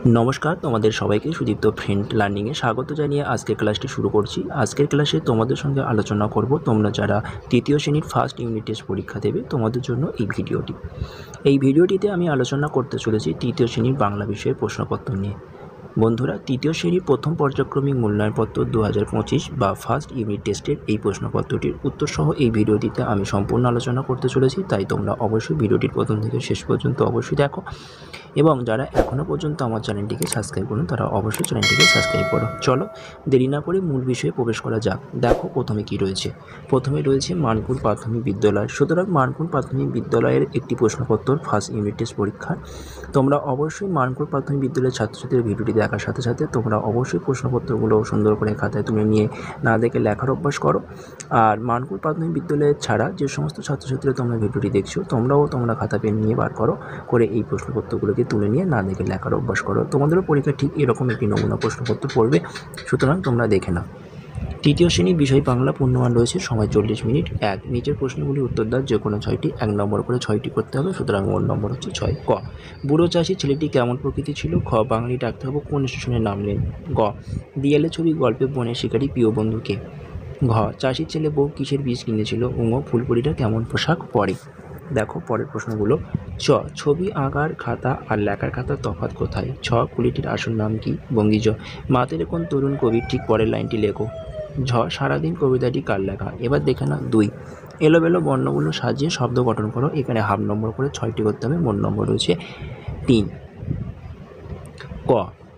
নমস্কার, তোমাদের সবাইকে সুদীপ্ত ফ্রেন্ড লার্নিংয়ে স্বাগত জানিয়ে আজকের ক্লাসটি শুরু করছি। আজকের ক্লাসে তোমাদের সঙ্গে আলোচনা করব তোমরা যারা তৃতীয় শ্রেণীর ফার্স্ট ইউনিট টেস্ট পরীক্ষা দেবে তোমাদের জন্য এই ভিডিওটিতে আমি আলোচনা করতে চলেছি তৃতীয় শ্রেণীর বাংলা বিষয়ের প্রশ্নপত্র নিয়ে। বন্ধুরা, তৃতীয় শ্রেণীর প্রথম পর্যায়ক্রমিক মূল্যায়নপত্র 2025 বা ফার্স্ট ইউনিট টেস্টের এই প্রশ্নপত্রটির উত্তরসহ এই ভিডিওটিতে আমি সম্পূর্ণ আলোচনা করতে চলেছি, তাই তোমরা অবশ্যই ভিডিওটির প্রথম থেকে শেষ পর্যন্ত অবশ্যই দেখো এবং যারা এখনও পর্যন্ত আমার চ্যানেলটিকে সাবস্ক্রাইব করুন তারা অবশ্যই চ্যানেলটিকে সাবস্ক্রাইব করো। চলো দেরি না করে মূল বিষয়ে প্রবেশ করা যাক। দেখো প্রথমে কি রয়েছে। প্রথমে রয়েছে মানপুর প্রাথমিক বিদ্যালয়। সুতরাং মানপুর প্রাথমিক বিদ্যালয়ের একটি প্রশ্নপত্র ফার্স্ট ইউনিট টেস্ট পরীক্ষা। তোমরা অবশ্যই মানপুর প্রাথমিক বিদ্যালয়ের ছাত্রছাত্রীদের ভিডিওটি দেখার সাথে সাথে তোমরা অবশ্যই প্রশ্নপত্রগুলো সুন্দর করে খাতায় তুলে নিয়ে না দেখে লেখার অভ্যাস করো। আর মানপুর প্রাথমিক বিদ্যালয়ের ছাড়া যে সমস্ত ছাত্রছাত্রীরা তোমরা ভিডিওটি দেখছো তোমরা খাতা পেন নিয়ে বার করে এই প্রশ্নপত্রগুলোকে তুলে নিয়ে না দেখে লেখার অভ্যাস করো। তোমাদেরও পরীক্ষা ঠিক এরকম একটি নমুনা প্রশ্নপত্র পড়বে, সুতরাং তোমরা দেখে নাও। তৃতীয় শ্রেণীর বিষয় বাংলা, পূর্ণমান রয়েছে, সময় 40 মিনিট। নিচের প্রশ্নগুলির উত্তর দাও, যে কোনো 6টি, 1 নম্বর করে 6টি করতে হবে, সুতরাং মোট নম্বর হচ্ছে 6। ক, বুড়ো চাষি ছেলেটি কেমন প্রকৃতি ছিল? খ, বাঙালি ডাকতে হবে কোন স্টেশনে নামলেন? গ, দিয়ালে ছবি গল্পে বনের শিকারী প্রিয় বন্ধুকে? ঘ, চাষির ছেলে বউ কিসের বীজ কিনেছিল? ঙ, ফুলপুরিটা কেমন পোশাক পরে? দেখো পরের প্রশ্নগুলো। চ, ছবি আঁকার খাতা আর লেখার খাতার তফাৎ কোথায়? ছ, কুলিটির আসল নাম কি? বঙ্গীজ। মাতের কোন তরুণ কবির? ঠিক পরের লাইনটি লেখো। ঝ, সারাদিন কবিতাটি কার লেখা? এবার দেখে না 2, এলোমেলো বর্ণগুলো সাজিয়ে শব্দ গঠন করো। এখানে হাফ নম্বর করে 6টি করতে হবে, মোট নম্বর রয়েছে 3। ক,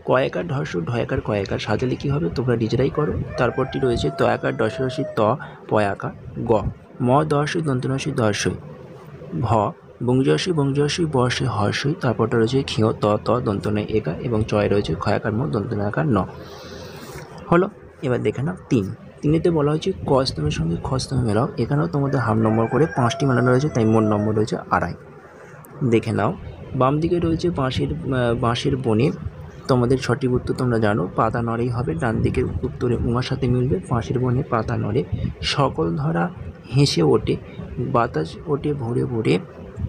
কয়েকার ঢস্য ঢয়াকার কয়েকার সাজালে কী হবে? তোমরা নিজেরাই করো। তারপরটি রয়েছে তয়াকার ডসরসি ত পয়াকার। গ, ম দর্শই দন্তনসি দর্শই। ভ, বংজসি বর্ষে হর্ষই। তারপরটা রয়েছে ক্ষিয় ত দন্তনয় একা এবং চয় রয়েছে ক্ষয়াকার ম দন্তনয় আকার ন। হলো, এবার দেখে নাও 3তে বলা হয়েছে ক স্তমের সঙ্গে খ স্তমে মেলাও। এখানেও তোমাদের হাফ নম্বর করে 5টি মেলানো রয়েছে, তাই মোট নম্বর রয়েছে 2.5। দেখে নাও, বাম দিকে রয়েছে বাঁশের বনে। তোমাদের সঠিক উত্তর তোমরা জানো, পাতা নড়েই হবে। ডান দিকের উত্তরে উমার সাথে মিলবে, বাঁশের বনে পাতা নড়ে, সকল ধরা হেসে ওঠে, বাতাস ওঠে ভোরে ভোরে,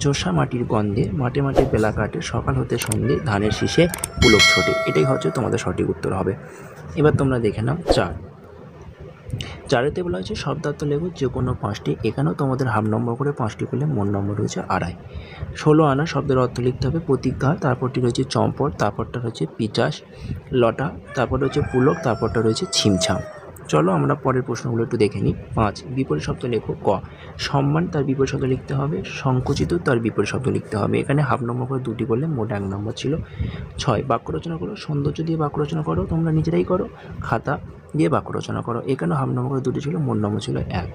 চোষা মাটির গন্ধে, মাঠে মাঠে বেলা কাটে, সকাল হতে সন্ধে, ধানের শীষে পুলক ছোটে। এটাই হচ্ছে তোমাদের সঠিক উত্তর হবে। এবার তোমরা দেখে নাও 4তে বলা হয়েছে শব্দার্থ লেখো যে কোনো 5টি। এখানেও তোমাদের হাফ নম্বর করে 5টি করলে মোট নম্বর রয়েছে 2.5। 16 আনা শব্দের অর্থ লিখতে হবে। প্রতিজ্ঞা, তারপরটি রয়েছে চম্পট, তারপরটা রয়েছে পিচাস লটা, তারপর রয়েছে পুলক, তারপরটা রয়েছে ছিমছাম। চলো আমরা পরের প্রশ্নগুলো একটু দেখে নিই। 5, বিপরীত শব্দ লেখো। ক, সম্মান তার বিপরীত শব্দ লিখতে হবে। সংকুচিত তার বিপরীত শব্দ লিখতে হবে। এখানে হাফ নম্বর করে 2টি করলে মোট 1 নম্বর ছিল। 6, বাক্য রচনা করো। সৌন্দর্য দিয়ে বাক্য রচনা করো, তোমরা নিজেরাই করো, খাতা দিয়ে বাক্য রচনা করো। এখানে হাফ নম্বর করে 2টি ছিল, মোট নম্বর ছিল 1।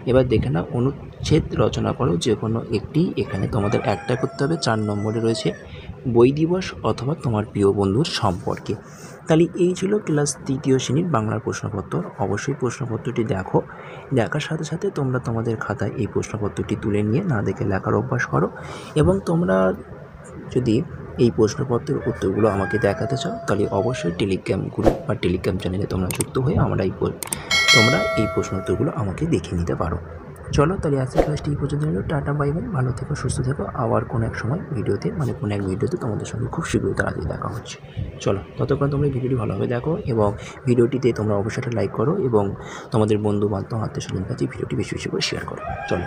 এবার দেখে নাও, অনুচ্ছেদ রচনা করো যে কোনো একটি। এখানে তোমাদের একটা করতে হবে। 4 নম্বরে রয়েছে বই দিবস অথবা তোমার প্রিয় বন্ধুর সম্পর্কে। তাহলে এই ছিল ক্লাস 3য় শ্রেণীর বাংলার প্রশ্নপত্র। অবশ্যই প্রশ্নপত্রটি দেখো, দেখার সাথে সাথে তোমরা তোমাদের খাতায় এই প্রশ্নপত্রটি তুলে নিয়ে না দেখে লেখার অভ্যাস করো। এবং তোমরা যদি এই প্রশ্নপত্রের উত্তরগুলো আমাকে দেখাতে চাও তাহলে অবশ্যই টেলিগ্রাম গ্রুপ বা টেলিগ্রাম চ্যানেলে তোমরা যুক্ত হয়ে তোমরা এই প্রশ্ন উত্তরগুলো আমাকে দেখে নিতে পারো। চলো তাহলে আজকের ক্লাসটি এই পর্যন্ত হলো। টাটা, বাই বাই, ভালো থেকো, সুস্থ থেকো। আবার কোনো এক সময় কোনো এক ভিডিওতে তোমাদের সঙ্গে খুব শীঘ্রই তাড়াতাড়ি দেখা হচ্ছে। চলো, ততক্ষণ তোমরা ভিডিওটি ভালোভাবে দেখো এবং ভিডিওটিতে তোমরা অবশ্যই একটা লাইক করো এবং তোমাদের বন্ধু বান্ধব আত্মীয়স্বজনের কাছে ভিডিওটি বেশি বেশি করে শেয়ার করো। চলো।